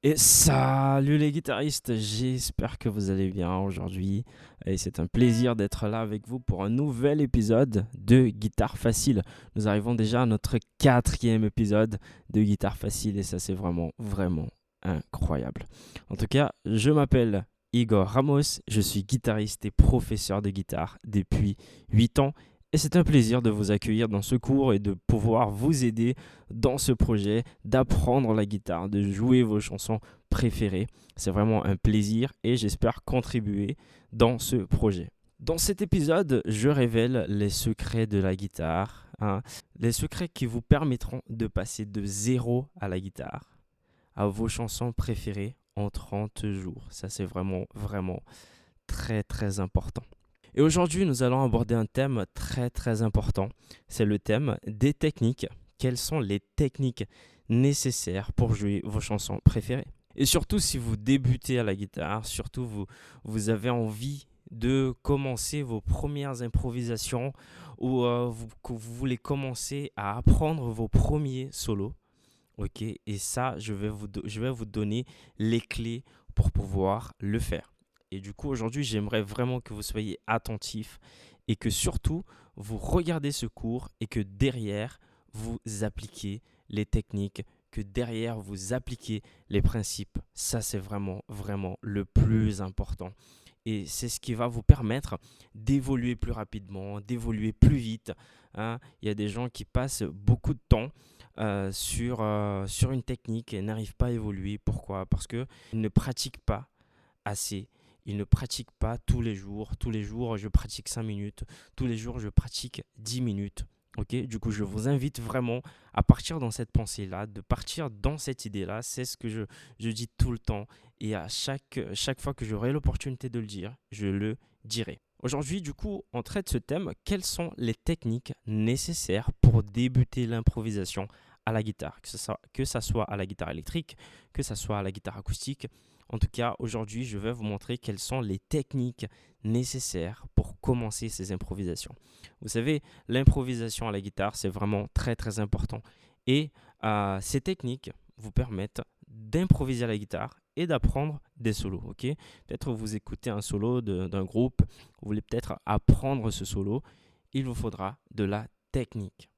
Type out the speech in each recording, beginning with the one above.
Et salut les guitaristes, j'espère que vous allez bien aujourd'hui. Et c'est un plaisir d'être là avec vous pour un nouvel épisode de Guitare Facile. Nous arrivons déjà à notre quatrième épisode de Guitare Facile et ça c'est vraiment incroyable. En tout cas, je m'appelle Igor Ramos, je suis guitariste et professeur de guitare depuis 8 ans. Et c'est un plaisir de vous accueillir dans ce cours et de pouvoir vous aider dans ce projet, d'apprendre la guitare, de jouer vos chansons préférées. C'est vraiment un plaisir et j'espère contribuer dans ce projet. Dans cet épisode, je révèle les secrets de la guitare, hein, les secrets qui vous permettront de passer de zéro à la guitare à vos chansons préférées en 30 jours. Ça, c'est vraiment très important. Et aujourd'hui, nous allons aborder un thème très important. C'est le thème des techniques. Quelles sont les techniques nécessaires pour jouer vos chansons préférées? Et surtout, si vous débutez à la guitare, surtout vous avez envie de commencer vos premières improvisations ou que vous voulez commencer à apprendre vos premiers solos. Ok, et ça, je vais vous donner les clés pour pouvoir le faire. Et du coup, aujourd'hui, j'aimerais vraiment que vous soyez attentifs et que surtout, vous regardez ce cours et que derrière, vous appliquez les techniques, que derrière, vous appliquez les principes. Ça, c'est vraiment le plus important. Et c'est ce qui va vous permettre d'évoluer plus rapidement, d'évoluer plus vite, hein. Il y a des gens qui passent beaucoup de temps sur une technique et n'arrivent pas à évoluer. Pourquoi? Parce qu'ils ne pratiquent pas assez. Ils ne pratiquent pas tous les jours. Tous les jours, je pratique 5 minutes. Tous les jours, je pratique 10 minutes. Ok, du coup, je vous invite vraiment à partir dans cette pensée-là, de partir dans cette idée-là. C'est ce que je dis tout le temps. Et à chaque fois que j'aurai l'opportunité de le dire, je le dirai. Aujourd'hui, du coup, on traite ce thème. Quelles sont les techniques nécessaires pour débuter l'improvisation à la guitare, que ça soit à la guitare électrique, que ça soit à la guitare acoustique? En tout cas, aujourd'hui, je vais vous montrer quelles sont les techniques nécessaires pour commencer ces improvisations. Vous savez, l'improvisation à la guitare, c'est vraiment très important. Et ces techniques vous permettent d'improviser à la guitare et d'apprendre des solos. Ok, peut-être vous écoutez un solo d'un groupe, vous voulez peut-être apprendre ce solo, il vous faudra de la technique.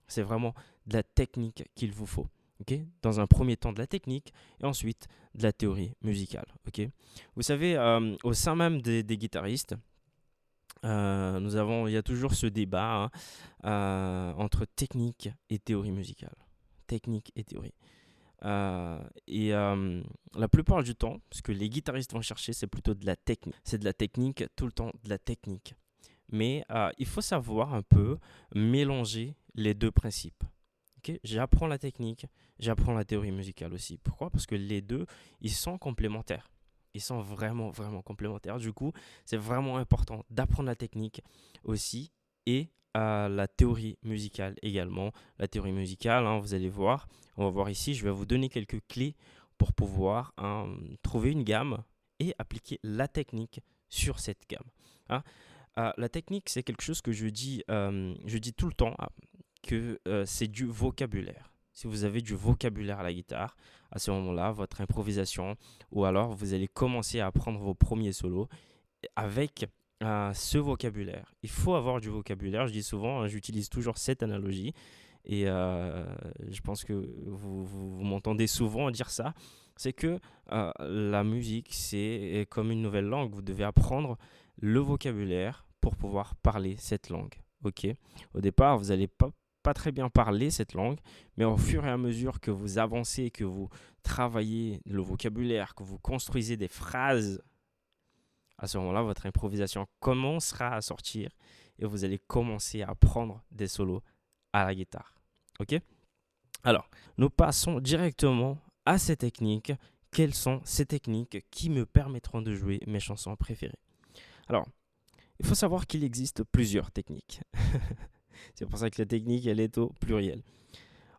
C'est vraiment de la technique qu'il vous faut. Okay, dans un premier temps de la technique et ensuite de la théorie musicale. Okay. Vous savez, au sein même des guitaristes, il y a toujours ce débat, hein, entre technique et théorie musicale. Technique et théorie. La plupart du temps, ce que les guitaristes vont chercher, c'est plutôt de la technique. C'est de la technique, tout le temps de la technique. Mais il faut savoir un peu mélanger les deux principes. Okay, j'apprends la technique, j'apprends la théorie musicale aussi. Pourquoi? Parce que les deux, ils sont complémentaires. Ils sont vraiment complémentaires. Du coup, c'est vraiment important d'apprendre la technique aussi et la théorie musicale également. La théorie musicale, hein, vous allez voir, on va voir ici, je vais vous donner quelques clés pour pouvoir trouver une gamme et appliquer la technique sur cette gamme. Hein. La technique, c'est quelque chose que je dis tout le temps, que c'est du vocabulaire. Si vous avez du vocabulaire à la guitare, à ce moment-là, votre improvisation, ou alors vous allez commencer à apprendre vos premiers solos avec ce vocabulaire. Il faut avoir du vocabulaire, je dis souvent, hein, j'utilise toujours cette analogie, et je pense que vous m'entendez souvent dire ça, c'est que la musique, c'est comme une nouvelle langue. Vous devez apprendre le vocabulaire pour pouvoir parler cette langue. Ok. Au départ, vous n'allez pas très bien parler cette langue, mais au fur et à mesure que vous avancez, que vous travaillez le vocabulaire, que vous construisez des phrases, à ce moment-là, votre improvisation commencera à sortir et vous allez commencer à prendre des solos à la guitare. Ok? Alors, nous passons directement à ces techniques. Quelles sont ces techniques qui me permettront de jouer mes chansons préférées? Alors, il faut savoir qu'il existe plusieurs techniques. C'est pour ça que la technique, elle est au pluriel.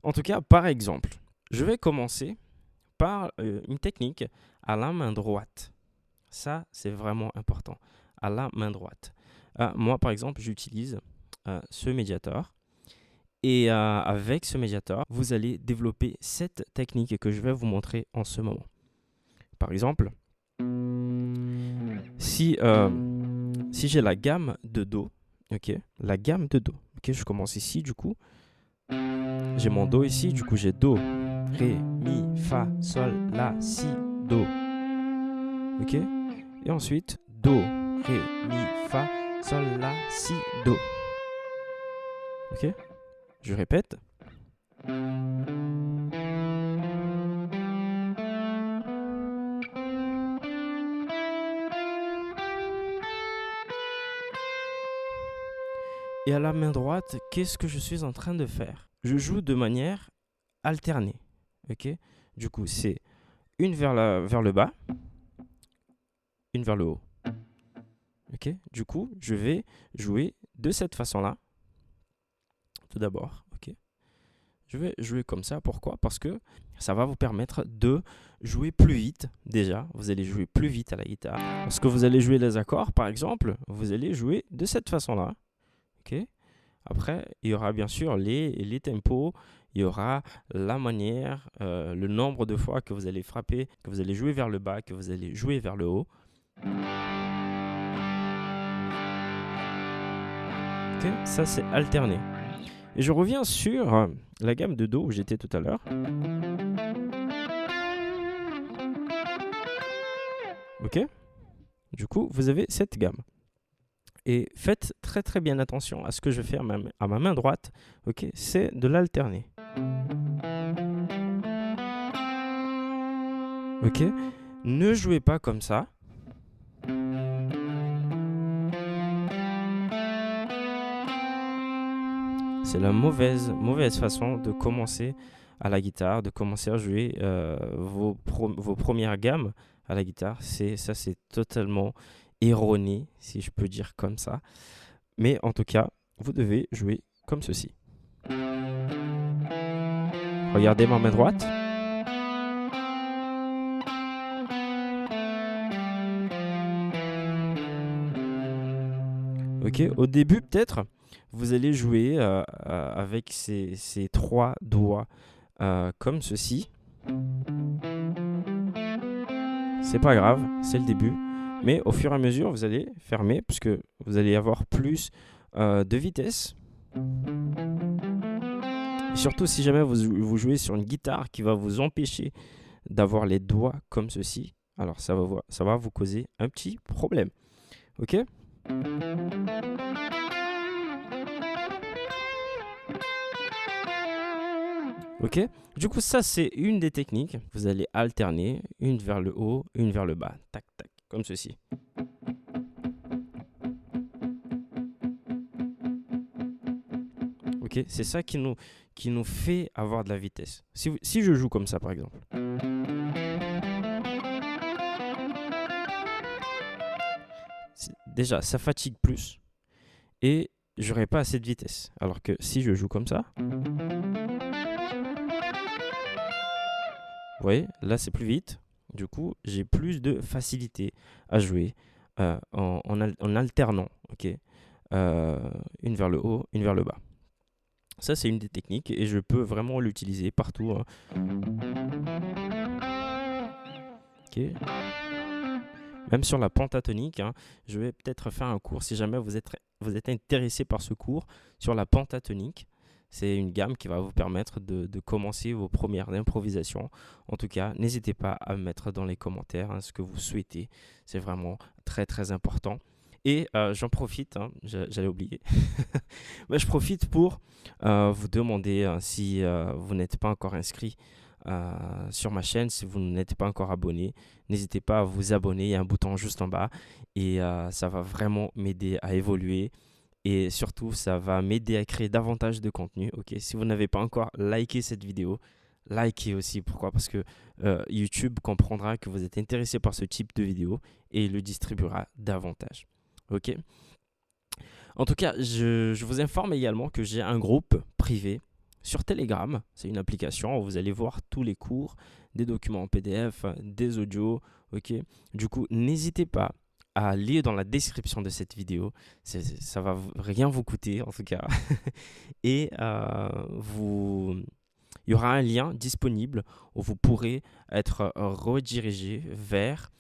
En tout cas, par exemple, je vais commencer par une technique à la main droite. Ça, c'est vraiment important. À la main droite. Moi, par exemple, j'utilise ce médiator. Et avec ce médiator, vous allez développer cette technique que je vais vous montrer en ce moment. Par exemple, si j'ai la gamme de Do, ok, la gamme de Do, ok, je commence ici, du coup, j'ai mon Do ici, du coup j'ai Do, Ré, Mi, Fa, Sol, La, Si, Do, ok, et ensuite Do, Ré, Mi, Fa, Sol, La, Si, Do, ok, je répète. Et à la main droite, qu'est-ce que je suis en train de faire? Je joue de manière alternée. Ok? Du coup, c'est une vers le bas, une vers le haut. Ok? Du coup, je vais jouer de cette façon-là. Tout d'abord. Ok? Je vais jouer comme ça. Pourquoi? Parce que ça va vous permettre de jouer plus vite. Déjà, vous allez jouer plus vite à la guitare. Lorsque vous allez jouer les accords, par exemple, vous allez jouer de cette façon-là. Ok? Après, il y aura bien sûr les tempos, il y aura la manière, le nombre de fois que vous allez frapper, que vous allez jouer vers le bas, que vous allez jouer vers le haut. Okay, ça, c'est alterné. Et je reviens sur la gamme de Do où j'étais tout à l'heure. Ok? Du coup, vous avez cette gamme. Et faites très très bien attention à ce que je fais à ma main droite. Ok, c'est de l'alterner. Ok, ne jouez pas comme ça. C'est la mauvaise façon de commencer à la guitare, de commencer à jouer vos premières gammes à la guitare. C'est totalement erroné, si je peux dire comme ça. Mais en tout cas, vous devez jouer comme ceci. Regardez ma main droite. Ok, au début peut-être, vous allez jouer avec ces trois doigts comme ceci. C'est pas grave, c'est le début. Mais au fur et à mesure, vous allez fermer puisque vous allez avoir plus de vitesse. Et surtout, si jamais vous jouez sur une guitare qui va vous empêcher d'avoir les doigts comme ceci, alors ça va vous causer un petit problème. Ok ? Ok, du coup ça c'est une des techniques. Vous allez alterner une vers le haut, une vers le bas. Tac, tac, comme ceci. Ok, c'est ça qui nous fait avoir de la vitesse. Si je joue comme ça par exemple. Déjà, ça fatigue plus et j'aurai pas assez de vitesse. Alors que si je joue comme ça, vous voyez, là c'est plus vite. Du coup, j'ai plus de facilité à jouer en alternant. Ok, une vers le haut, une vers le bas. Ça, c'est une des techniques et je peux vraiment l'utiliser partout. Hein. Ok. Même sur la pentatonique, hein, je vais peut-être faire un cours si jamais vous êtes intéressé par ce cours sur la pentatonique. C'est une gamme qui va vous permettre de commencer vos premières improvisations. En tout cas, n'hésitez pas à mettre dans les commentaires ce que vous souhaitez. C'est vraiment très très important. Et j'en profite, hein, j'allais oublier, mais je profite pour vous demander si vous n'êtes pas encore inscrit sur ma chaîne, si vous n'êtes pas encore abonné, n'hésitez pas à vous abonner, il y a un bouton juste en bas et ça va vraiment m'aider à évoluer et surtout ça va m'aider à créer davantage de contenu. Ok, si vous n'avez pas encore liké cette vidéo, likez aussi. Pourquoi? Parce que YouTube comprendra que vous êtes intéressé par ce type de vidéo et il le distribuera davantage. Ok. En tout cas, je vous informe également que j'ai un groupe privé sur Telegram. C'est une application où vous allez voir tous les cours, des documents en PDF, des audios. Ok. Du coup, n'hésitez pas à lire dans la description de cette vidéo. Ça va rien vous coûter en tout cas. Et vous il y aura un lien disponible où vous pourrez être redirigé vers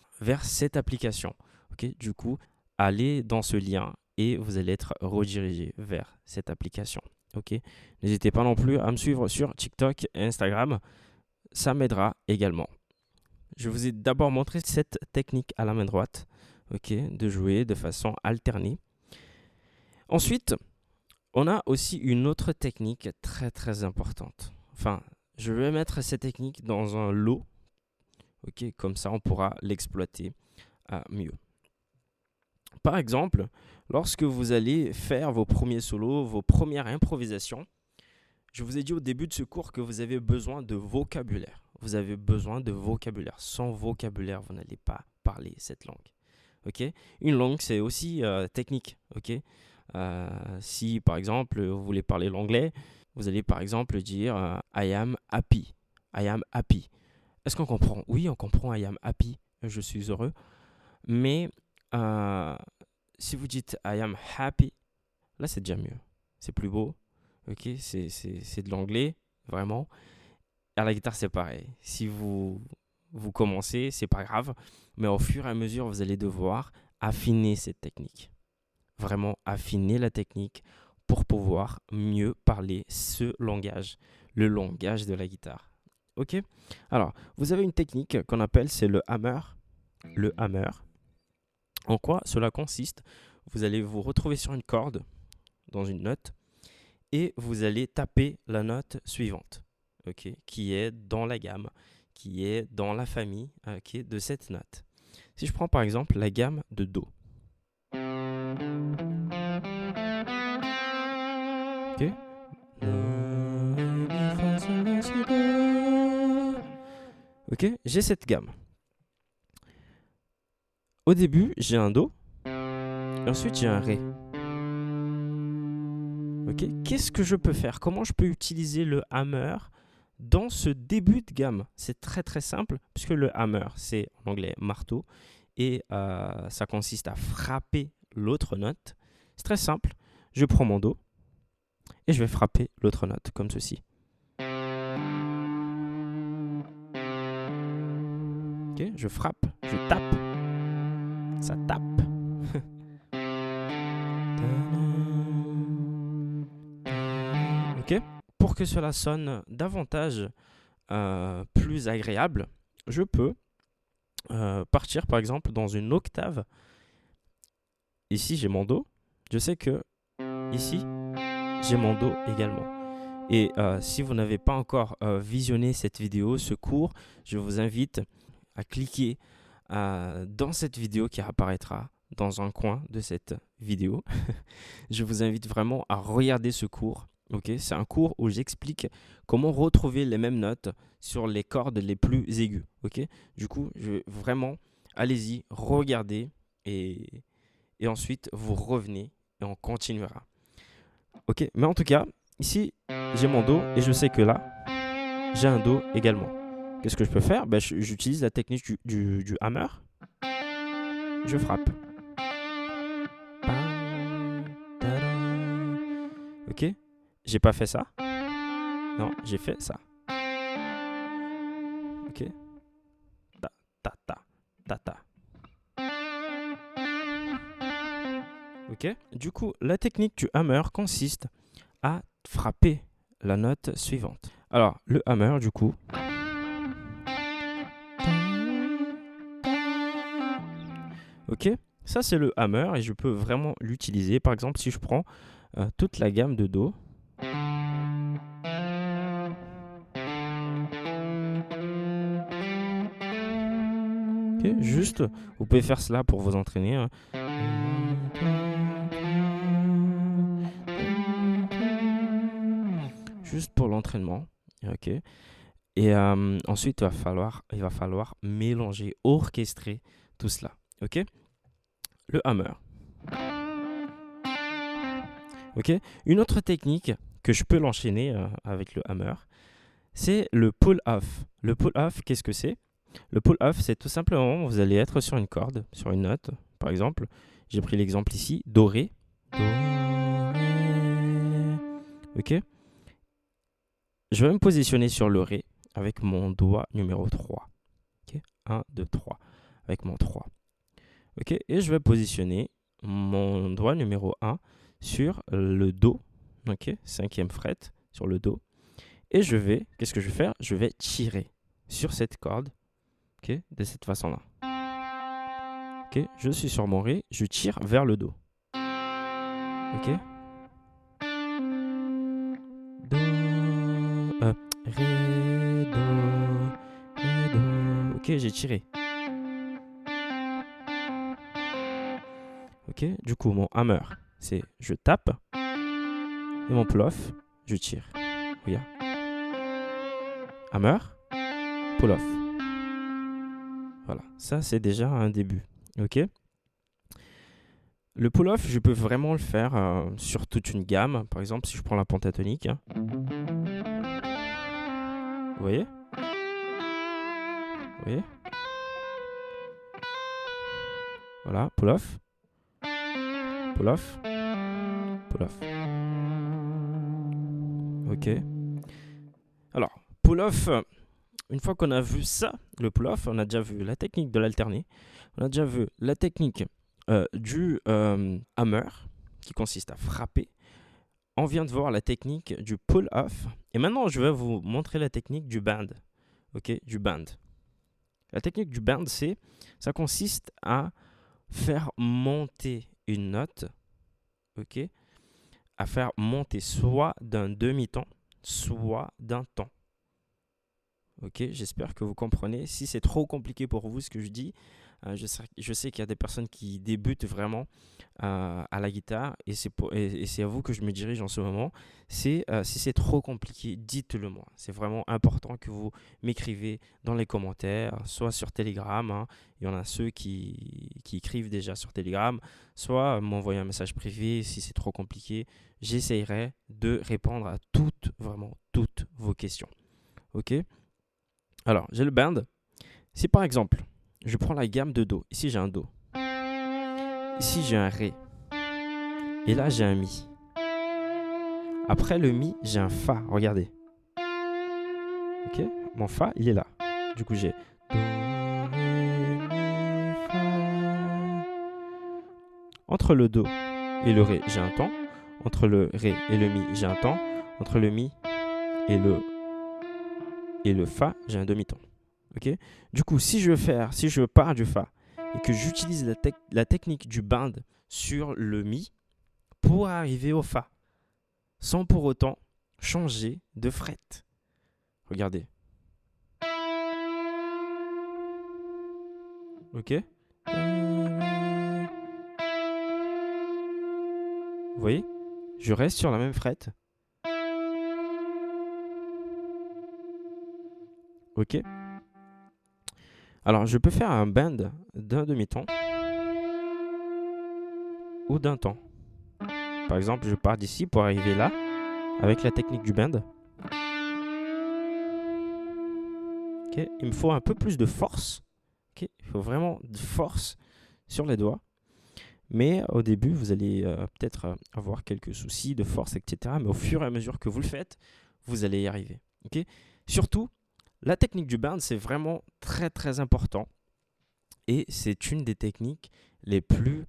cette application. Okay? Du coup, allez dans ce lien et vous allez être redirigé vers cette application. Okay? N'hésitez pas non plus à me suivre sur TikTok et Instagram. Ça m'aidera également. Je vous ai d'abord montré cette technique à la main droite, de jouer de façon alternée. Ensuite, on a aussi une autre technique très très importante. Enfin, je vais mettre cette technique dans un lot, comme ça on pourra l'exploiter mieux. Par exemple, lorsque vous allez faire vos premiers solos, vos premières improvisations, je vous ai dit au début de ce cours que vous avez besoin de vocabulaire. Vous avez besoin de vocabulaire. Sans vocabulaire, vous n'allez pas parler cette langue. Une langue, c'est aussi technique. Si, par exemple, vous voulez parler l'anglais, vous allez par exemple dire I am happy. I am happy. Est-ce qu'on comprend? Oui, on comprend I am happy. Je suis heureux. Mais si vous dites I am happy, là, c'est déjà mieux. C'est plus beau. C'est de l'anglais, vraiment. À la guitare, c'est pareil. Si vous commencez, c'est pas grave. Mais au fur et à mesure, vous allez devoir affiner cette technique. Vraiment affiner la technique pour pouvoir mieux parler ce langage, le langage de la guitare. Alors, vous avez une technique qu'on appelle, c'est le hammer. Le hammer. En quoi cela consiste? Vous allez vous retrouver sur une corde, dans une note, et vous allez taper la note suivante, qui est dans la gamme, qui est dans la famille de cette note. Si je prends par exemple la gamme de Do. J'ai cette gamme. Au début, j'ai un Do, et ensuite j'ai un Ré. Qu'est-ce que je peux faire? Comment je peux utiliser le hammer dans ce début de gamme? C'est très très simple, puisque le hammer, c'est en anglais marteau, et ça consiste à frapper l'autre note. C'est très simple. Je prends mon Do, et je vais frapper l'autre note, comme ceci. Je frappe, je tape. Ça tape. Pour que cela sonne davantage plus agréable, je peux partir par exemple dans une octave. Ici, j'ai mon Do. Je sais que ici, j'ai mon Do également. Et si vous n'avez pas encore visionné cette vidéo, ce cours, je vous invite à cliquer dans cette vidéo qui apparaîtra dans un coin de cette vidéo. Je vous invite vraiment à regarder ce cours. C'est un cours où j'explique comment retrouver les mêmes notes sur les cordes les plus aiguës. Du coup, vraiment, allez-y, regardez et ensuite vous revenez et on continuera. Mais en tout cas, ici, j'ai mon Do et je sais que là, j'ai un Do également. Qu'est-ce que je peux faire? J'utilise la technique du hammer. Je frappe. J'ai pas fait ça. Non, j'ai fait ça. Ta, ta, ta, ta, ta. Du coup, la technique du hammer consiste à frapper la note suivante. Alors, le hammer, du coup. Ça c'est le hammer et je peux vraiment l'utiliser. Par exemple, si je prends toute la gamme de Do. Juste, vous pouvez faire cela pour vous entraîner. Juste pour l'entraînement. Et ensuite, il va falloir mélanger, orchestrer tout cela. Le hammer. Une autre technique que je peux l'enchaîner avec le hammer, c'est le pull-off. Le pull-off, qu'est-ce que c'est? Le pull-off, c'est tout simplement, vous allez être sur une corde, sur une note. Par exemple, j'ai pris l'exemple ici, Do, Ré. Do, Ré. je vais me positionner sur le Ré avec mon doigt numéro 3. Ok, 1, 2, 3. Avec mon 3. Ok, et je vais positionner mon doigt numéro 1 sur le Do. Ok, 5e fret sur le Do. Et qu'est-ce que je vais faire? Je vais tirer sur cette corde, ok, de cette façon-là. Ok, je suis sur mon Ré, je tire vers le Do. Ok. Do, Ré, Do, Ré, Do. Ok, j'ai tiré. Ok, du coup, mon hammer, c'est je tape. Et mon pull-off, je tire. Regarde. Hammer, pull-off. Voilà, ça c'est déjà un début. Ok. Le pull-off, je peux vraiment le faire sur toute une gamme. Par exemple, si je prends la pentatonique. Hein. Vous voyez? Vous voyez? Voilà, pull-off. Pull-off. Pull-off. Ok. Alors, pull-off, une fois qu'on a vu ça, le pull-off, on a déjà vu la technique de l'alterné. On a déjà vu la technique du hammer, qui consiste à frapper. On vient de voir la technique du pull-off. Et maintenant, je vais vous montrer la technique du bend. Ok, du bend. La technique du bend, ça consiste à faire monter une note, ok, à faire monter soit d'un demi-ton, soit d'un ton. Ok, j'espère que vous comprenez. Si c'est trop compliqué pour vous ce que je dis, je sais qu'il y a des personnes qui débutent vraiment à la guitare et c'est à vous que je me dirige en ce moment. Si c'est trop compliqué, dites-le moi. C'est vraiment important que vous m'écrivez dans les commentaires, soit sur Telegram. Hein. Il y en a ceux qui écrivent déjà sur Telegram, soit m'envoyer un message privé si c'est trop compliqué. J'essaierai de répondre à vraiment toutes vos questions. Ok? Alors, j'ai le bend. Si par exemple, je prends la gamme de Do. Ici, j'ai un Do. Ici, j'ai un Ré. Et là, j'ai un Mi. Après le Mi, j'ai un Fa. Regardez. Ok? Mon Fa, il est là. Du coup, j'ai Do, Ré, Mi, Fa. Entre le Do et le Ré, j'ai un ton. Entre le Ré et le Mi, j'ai un ton. Entre le Mi et le Fa, j'ai un demi-ton. Okay. Du coup, si je pars du Fa et que j'utilise la technique du bend sur le Mi pour arriver au Fa, sans pour autant changer de fret. Regardez. Ok. Vous voyez? Je reste sur la même fret. Ok. Alors, je peux faire un bend d'un demi-ton ou d'un ton. Par exemple, je pars d'ici pour arriver là avec la technique du bend. Okay. Il me faut un peu plus de force. Okay. Il faut vraiment de force sur les doigts. Mais au début, vous allez peut-être avoir quelques soucis de force, etc. Mais au fur et à mesure que vous le faites, vous allez y arriver. Okay. Surtout, la technique du bend, c'est vraiment très très important. Et c'est une des techniques les plus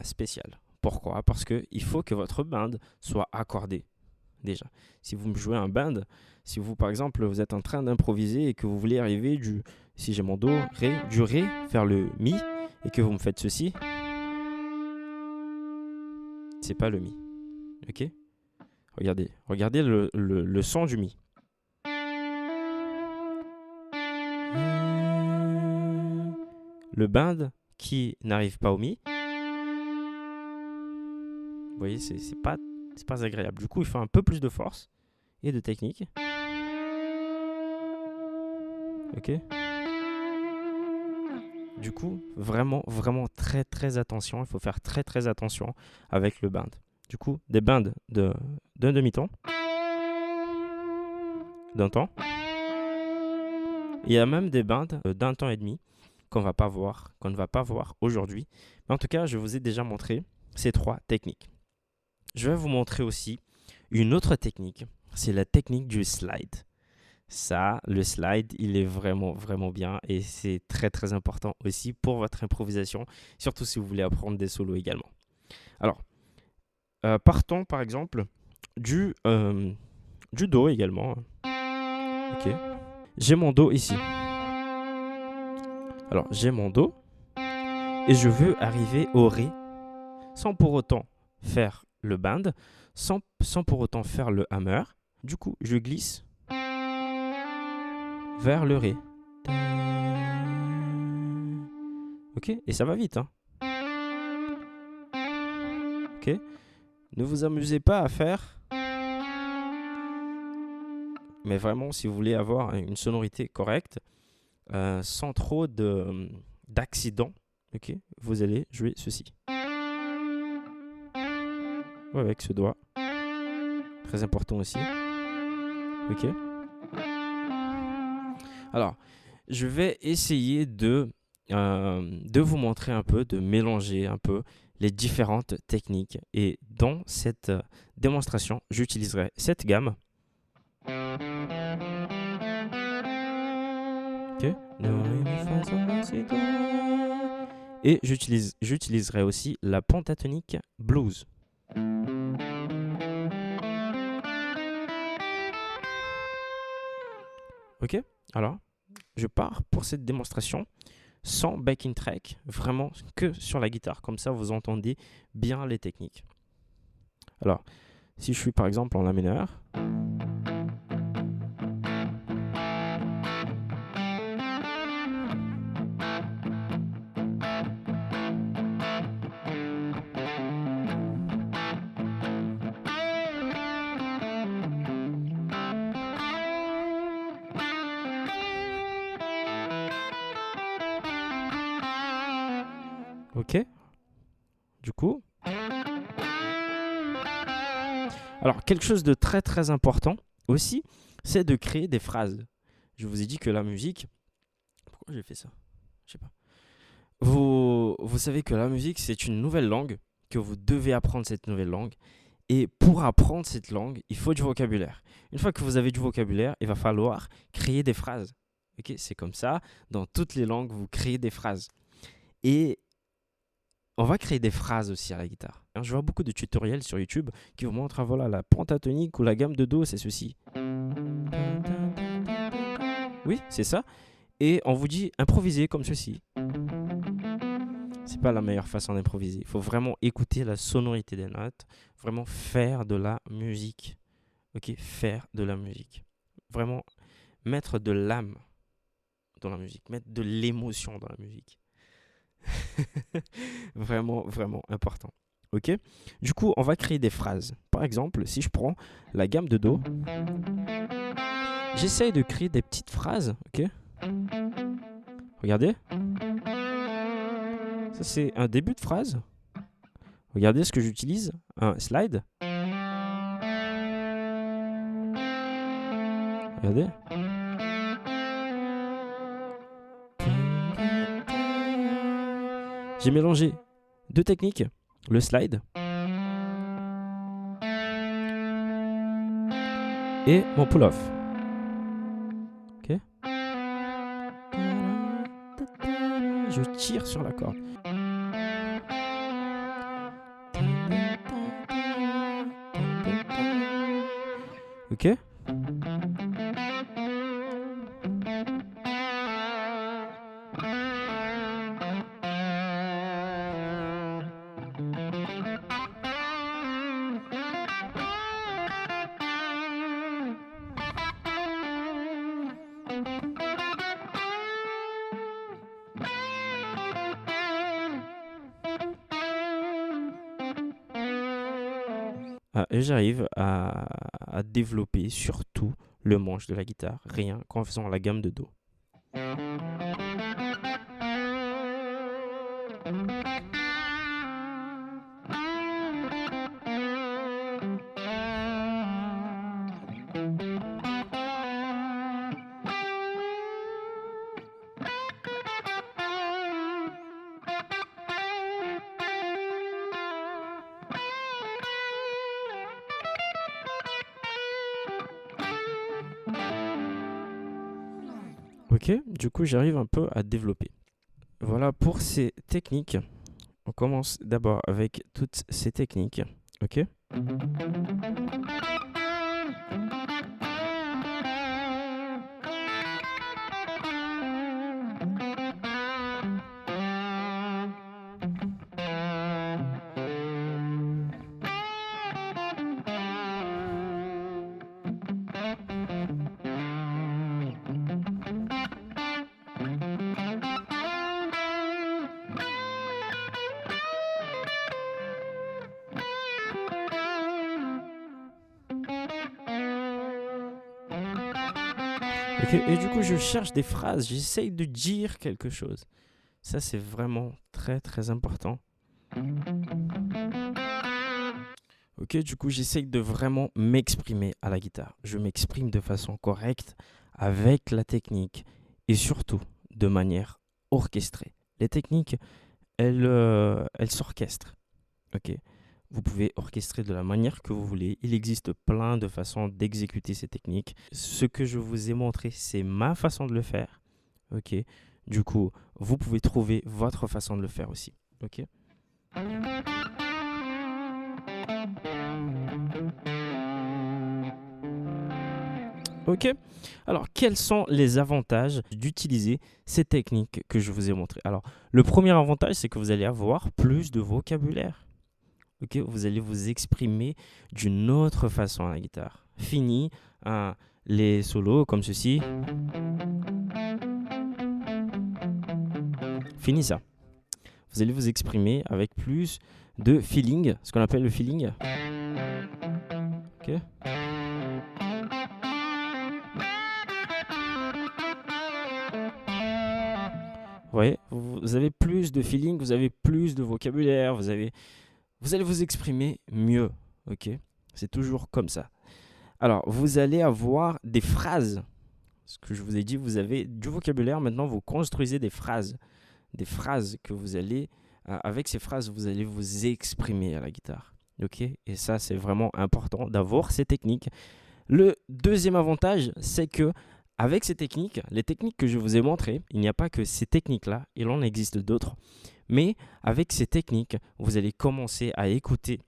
spéciales. Pourquoi? Parce qu'il faut que votre bend soit accordé. Déjà, si vous me jouez un bend, si vous, par exemple, vous êtes en train d'improviser et que vous voulez arriver si j'ai mon Do, Ré, du Ré vers le Mi, et que vous me faites ceci, c'est pas le Mi. Ok? Regardez le son du Mi. Le bend qui n'arrive pas au Mi, vous voyez, c'est pas agréable. Du coup, il faut un peu plus de force et de technique. Ok? Du coup, vraiment, vraiment très, très attention. Il faut faire très, très attention avec le bend. Du coup, des bends d'un demi-ton, d'un ton. Il y a même des bends d'un ton et demi qu'on ne va pas voir aujourd'hui. Mais en tout cas, je vous ai déjà montré ces 3 techniques. Je vais vous montrer aussi une autre technique. c'est la technique du slide. Ça, le slide, il est vraiment, vraiment bien et c'est très, très important aussi pour votre improvisation, surtout si vous voulez apprendre des solos également. Alors, partons par exemple du Do également. Ok. J'ai mon Do ici. Alors, j'ai mon Do et je veux arriver au Ré sans pour autant faire le bend, sans pour autant faire le hammer. Du coup, je glisse vers le Ré. Ok, et ça va vite, hein. Ok, ne vous amusez pas à faire, mais vraiment, si vous voulez avoir une sonorité correcte, sans trop d'accidents, ok, vous allez jouer ceci. Ouais, avec ce doigt, très important aussi. Ok. Alors, je vais essayer de vous montrer un peu, de mélanger un peu les différentes techniques. Et dans cette démonstration, j'utiliserai cette gamme. Ok. Et j'utiliserai aussi la pentatonique blues. Ok. Alors, je pars pour cette démonstration sans backing track, vraiment que sur la guitare. Comme ça, vous entendez bien les techniques. Alors, si je suis par exemple en La mineur, ok. Du coup, alors quelque chose de très très important aussi, c'est de créer des phrases. Je vous ai dit que la musique, pourquoi j'ai fait ça? Je sais pas. Vous savez que la musique, c'est une nouvelle langue, que vous devez apprendre cette nouvelle langue. Et pour apprendre cette langue, il faut du vocabulaire. Une fois que vous avez du vocabulaire, il va falloir créer des phrases. Okay, c'est comme ça, dans toutes les langues, vous créez des phrases. Et on va créer des phrases aussi à la guitare. Je vois beaucoup de tutoriels sur YouTube qui vous montrent, voilà, la pentatonique ou la gamme de Do, c'est ceci. Oui, c'est ça. Et on vous dit improviser comme ceci. C'est pas la meilleure façon d'improviser. Il faut vraiment écouter la sonorité des notes, vraiment faire de la musique. Ok, faire de la musique. Vraiment mettre de l'âme dans la musique, mettre de l'émotion dans la musique. Vraiment, vraiment important. Ok. Du coup, on va créer des phrases. Par exemple, si je prends la gamme de Do, j'essaye de créer des petites phrases. Ok. Regardez. Ça, c'est un début de phrase. Regardez ce que j'utilise. Un slide. Regardez. J'ai mélangé deux techniques. Le slide et mon pull-off. Ok. Je tire sur la corde. Ok. Et j'arrive à développer surtout le manche de la guitare, rien qu'en faisant la gamme de Do. Ok, du coup, j'arrive un peu à développer. Voilà pour ces techniques. On commence d'abord avec toutes ces techniques. Ok. Ok, et du coup, je cherche des phrases, j'essaye de dire quelque chose. Ça, c'est vraiment très, très important. Ok, du coup, j'essaye de vraiment m'exprimer à la guitare. Je m'exprime de façon correcte avec la technique et surtout de manière orchestrée. Les techniques, elles s'orchestrent. Ok, vous pouvez orchestrer de la manière que vous voulez. Il existe plein de façons d'exécuter ces techniques. Ce que je vous ai montré, c'est ma façon de le faire. Ok, du coup, vous pouvez trouver votre façon de le faire aussi. Ok. Ok. Alors, quels sont les avantages d'utiliser ces techniques que je vous ai montrées? Alors, le premier avantage, c'est que vous allez avoir plus de vocabulaire. Ok, vous allez vous exprimer d'une autre façon à la guitare. Fini les solos comme ceci. Fini ça. Vous allez vous exprimer avec plus de feeling, ce qu'on appelle le feeling. Ok. Vous voyez, vous avez plus de feeling, vous avez plus de vocabulaire, vous allez vous exprimer mieux. Ok, c'est toujours comme ça. Alors, vous allez avoir des phrases. Ce que je vous ai dit, vous avez du vocabulaire. Maintenant, vous construisez des phrases. Des phrases que vous allez, avec ces phrases, vous allez vous exprimer à la guitare. Ok, et ça, c'est vraiment important d'avoir ces techniques. Le deuxième avantage, c'est que avec ces techniques, les techniques que je vous ai montrées, il n'y a pas que ces techniques-là, il en existe d'autres. Mais avec ces techniques, vous allez commencer à écouter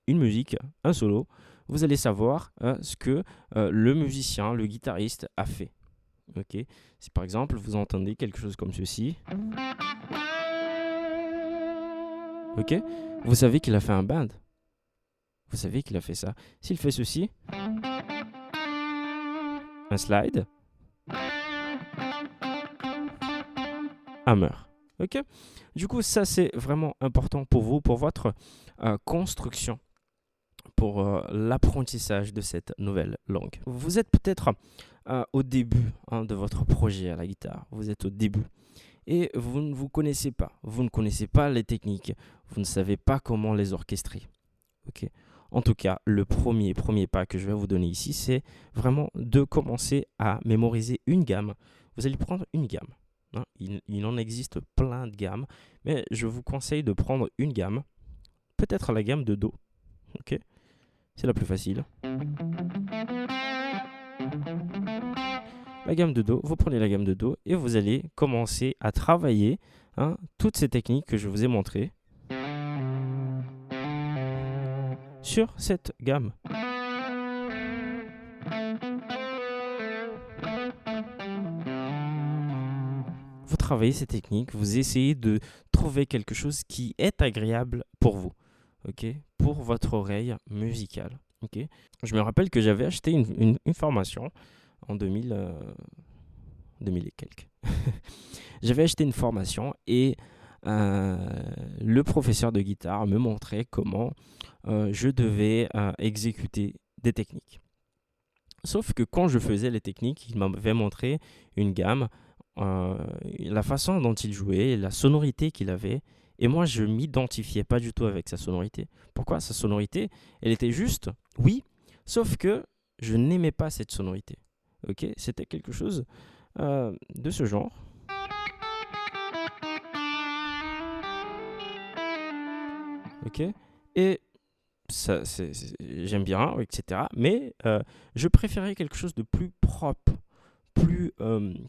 une musique, un solo. Vous allez savoir ce que le musicien, le guitariste a fait. Ok. Si par exemple vous entendez quelque chose comme ceci, ok, vous savez qu'il a fait un bend. Vous savez qu'il a fait ça. S'il fait ceci, un slide, hammer. Ok. Du coup, ça c'est vraiment important pour vous, pour votre construction, pour l'apprentissage de cette nouvelle langue. Vous êtes peut-être au début de votre projet à la guitare. Vous êtes au début. Et vous ne vous connaissez pas. Vous ne connaissez pas les techniques. Vous ne savez pas comment les orchestrer. Ok. En tout cas, le premier pas que je vais vous donner ici, c'est vraiment de commencer à mémoriser une gamme. Vous allez prendre une gamme. Hein. Il en existe plein de gammes, mais je vous conseille de prendre une gamme, peut-être la gamme de Do. Ok. C'est la plus facile. La gamme de Do, vous prenez la gamme de Do et vous allez commencer à travailler toutes ces techniques que je vous ai montrées sur cette gamme. Vous travaillez ces techniques, vous essayez de trouver quelque chose qui est agréable pour vous, ok, pour votre oreille musicale. Ok. Je me rappelle que j'avais acheté une formation en 2000 et quelques. J'avais acheté une formation et le professeur de guitare me montrait comment je devais exécuter des techniques. Sauf que quand je faisais les techniques, il m'avait montré une gamme, la façon dont il jouait, la sonorité qu'il avait. Et moi, je ne m'identifiais pas du tout avec sa sonorité. Pourquoi? Sa sonorité, elle était juste, oui, sauf que je n'aimais pas cette sonorité. Ok, c'était quelque chose de ce genre. Ok, et ça, j'aime bien, etc. Mais je préférais quelque chose de plus propre,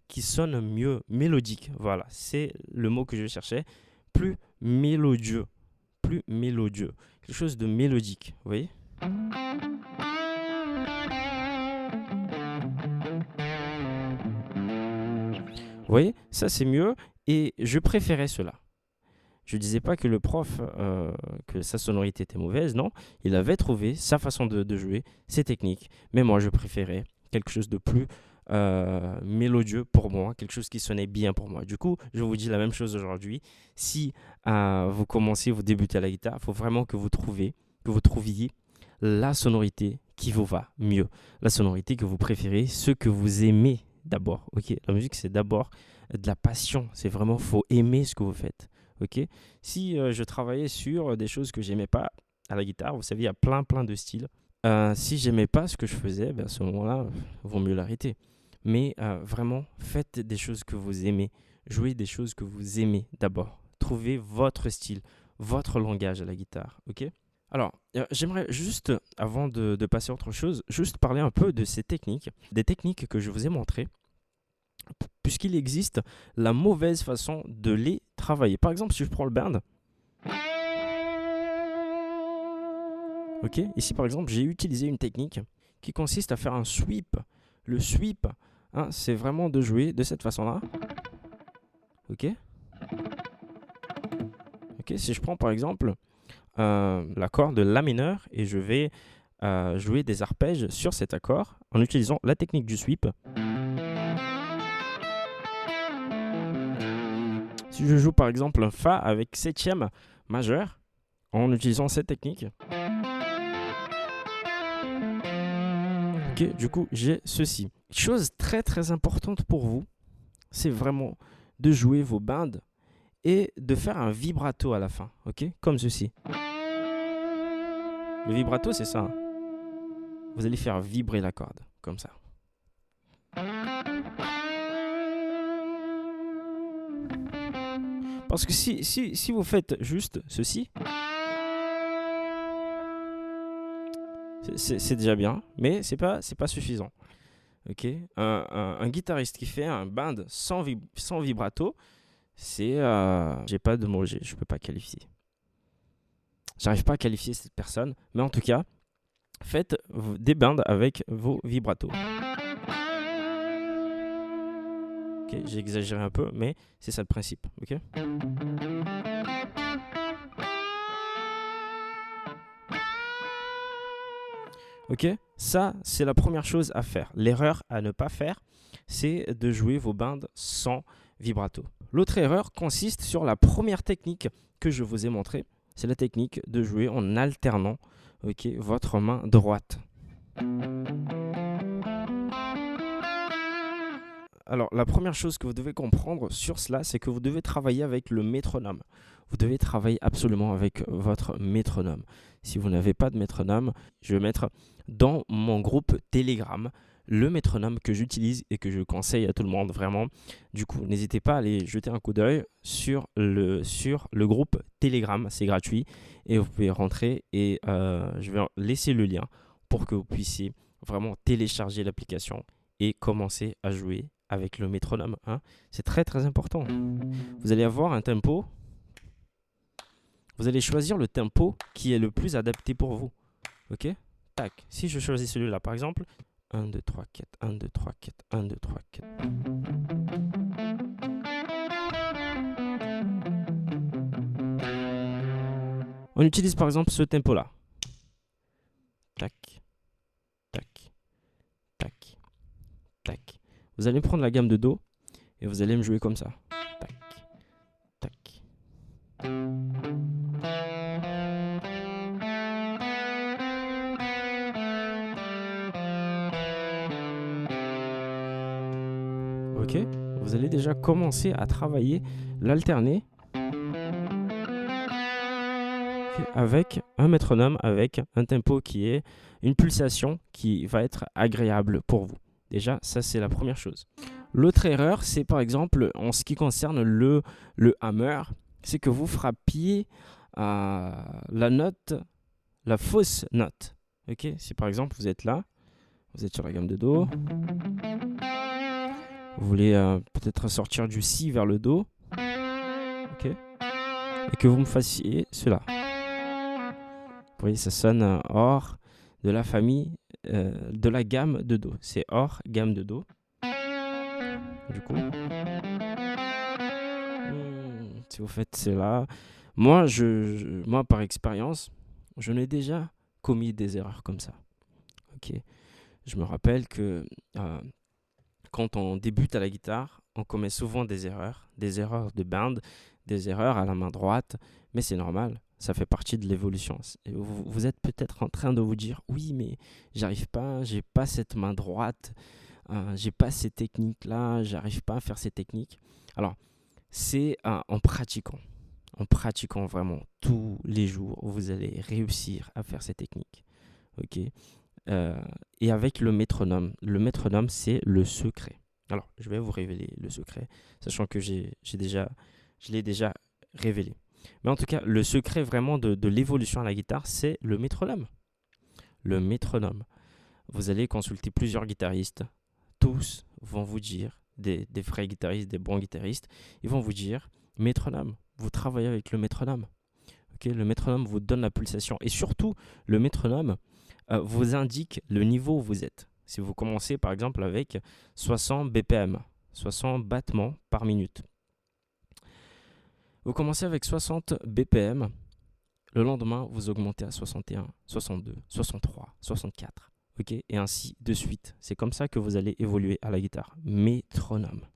qui sonne mieux, mélodique. Voilà, c'est le mot que je cherchais. Plus mélodieux, quelque chose de mélodique, vous voyez? Vous voyez, ça c'est mieux et je préférais cela. Je ne disais pas que le prof, que sa sonorité était mauvaise, non. Il avait trouvé sa façon de jouer, ses techniques, mais moi je préférais quelque chose de plus mélodieux pour moi, quelque chose qui sonnait bien pour moi. Du coup, je vous dis la même chose aujourd'hui. Si vous débutez à la guitare, il faut vraiment que vous trouviez la sonorité qui vous va mieux, la sonorité que vous préférez, ce que vous aimez d'abord. Ok, la musique c'est d'abord de la passion. C'est vraiment, faut aimer ce que vous faites. Ok, si je travaillais sur des choses que j'aimais pas à la guitare, vous savez, il y a plein de styles. Si j'aimais pas ce que je faisais, à ce moment-là, il vaut mieux l'arrêter. Mais vraiment, faites des choses que vous aimez. Jouez des choses que vous aimez d'abord. Trouvez votre style, votre langage à la guitare. Ok. Alors, j'aimerais juste, avant de passer à autre chose, juste parler un peu de ces techniques, des techniques que je vous ai montrées, puisqu'il existe la mauvaise façon de les travailler. Par exemple, si je prends le bend, ok, ici par exemple, j'ai utilisé une technique qui consiste à faire un sweep. Le sweep, hein, c'est vraiment de jouer de cette façon-là. Ok. Ok, si je prends par exemple l'accord de La mineur et je vais jouer des arpèges sur cet accord en utilisant la technique du sweep. Si je joue par exemple un Fa avec septième majeur en utilisant cette technique. Ok, du coup j'ai ceci. Chose très importante pour vous, c'est vraiment de jouer vos bends et de faire un vibrato à la fin, ok, comme ceci. Le vibrato c'est ça. Hein. Vous allez faire vibrer la corde, comme ça. Parce que si vous faites juste ceci, c'est déjà bien, mais c'est pas suffisant. Ok, un guitariste qui fait un band sans vibrato, c'est j'ai pas de mots, je peux pas qualifier. J'arrive pas à qualifier cette personne, mais en tout cas, faites des bands avec vos vibratos. Ok, j'ai exagéré un peu, mais c'est ça le principe. Ok. Ok, ça c'est la première chose à faire. L'erreur à ne pas faire, c'est de jouer vos bands sans vibrato. L'autre erreur consiste sur la première technique que je vous ai montrée. C'est la technique de jouer en alternant votre main droite. Alors, la première chose que vous devez comprendre sur cela, c'est que vous devez travailler avec le métronome. Vous devez travailler absolument avec votre métronome. Si vous n'avez pas de métronome, je vais mettre dans mon groupe Telegram le métronome que j'utilise et que je conseille à tout le monde, vraiment. Du coup, n'hésitez pas à aller jeter un coup d'œil sur le groupe Telegram, c'est gratuit. Et vous pouvez rentrer et je vais laisser le lien pour que vous puissiez vraiment télécharger l'application et commencer à jouer avec le métronome. Hein. C'est très important. Vous allez avoir un tempo. Vous allez choisir le tempo qui est le plus adapté pour vous. Ok? Tac. Si je choisis celui-là, par exemple, 1, 2, 3, 4, 1, 2, 3, 4, 1, 2, 3, 4. On utilise par exemple ce tempo-là. Tac, tac, tac, tac. Vous allez prendre la gamme de Do et vous allez me jouer comme ça. Tac, tac. Ok, vous allez déjà commencer à travailler l'alterné avec un métronome, avec un tempo qui est une pulsation qui va être agréable pour vous. Déjà, ça c'est la première chose. L'autre erreur, c'est par exemple en ce qui concerne le hammer, c'est que vous frappiez la note, la fausse note. Ok, si par exemple vous êtes là, vous êtes sur la gamme de Do, Vous voulez peut-être sortir du si vers le do. Ok. Et que vous me fassiez cela. Vous voyez, ça sonne hors de la famille, de la gamme de do. C'est hors gamme de do. Du coup, si vous faites cela, moi, moi par expérience, je n'ai déjà commis des erreurs comme ça. Ok. Je me rappelle que quand on débute à la guitare, on commet souvent des erreurs de band, des erreurs à la main droite, mais c'est normal, ça fait partie de l'évolution. Et vous êtes peut-être en train de vous dire, oui, mais j'arrive pas, j'ai pas cette main droite, j'ai pas ces techniques-là, j'arrive pas à faire ces techniques. Alors, c'est en pratiquant vraiment tous les jours, vous allez réussir à faire ces techniques. Ok. Et avec le métronome. Le métronome, c'est le secret. Alors, je vais vous révéler le secret, sachant que je l'ai déjà révélé. Mais en tout cas, le secret vraiment de l'évolution à la guitare, c'est le métronome. Le métronome. Vous allez consulter plusieurs guitaristes. Tous vont vous dire, des vrais guitaristes, des bons guitaristes, ils vont vous dire, métronome. Vous travaillez avec le métronome. Okay, le métronome vous donne la pulsation. Et surtout, le métronome vous indique le niveau où vous êtes. Si vous commencez par exemple avec 60 BPM, 60 battements par minute. Vous commencez avec 60 BPM, le lendemain vous augmentez à 61, 62, 63, 64, ok, et ainsi de suite. C'est comme ça que vous allez évoluer à la guitare. Métronome.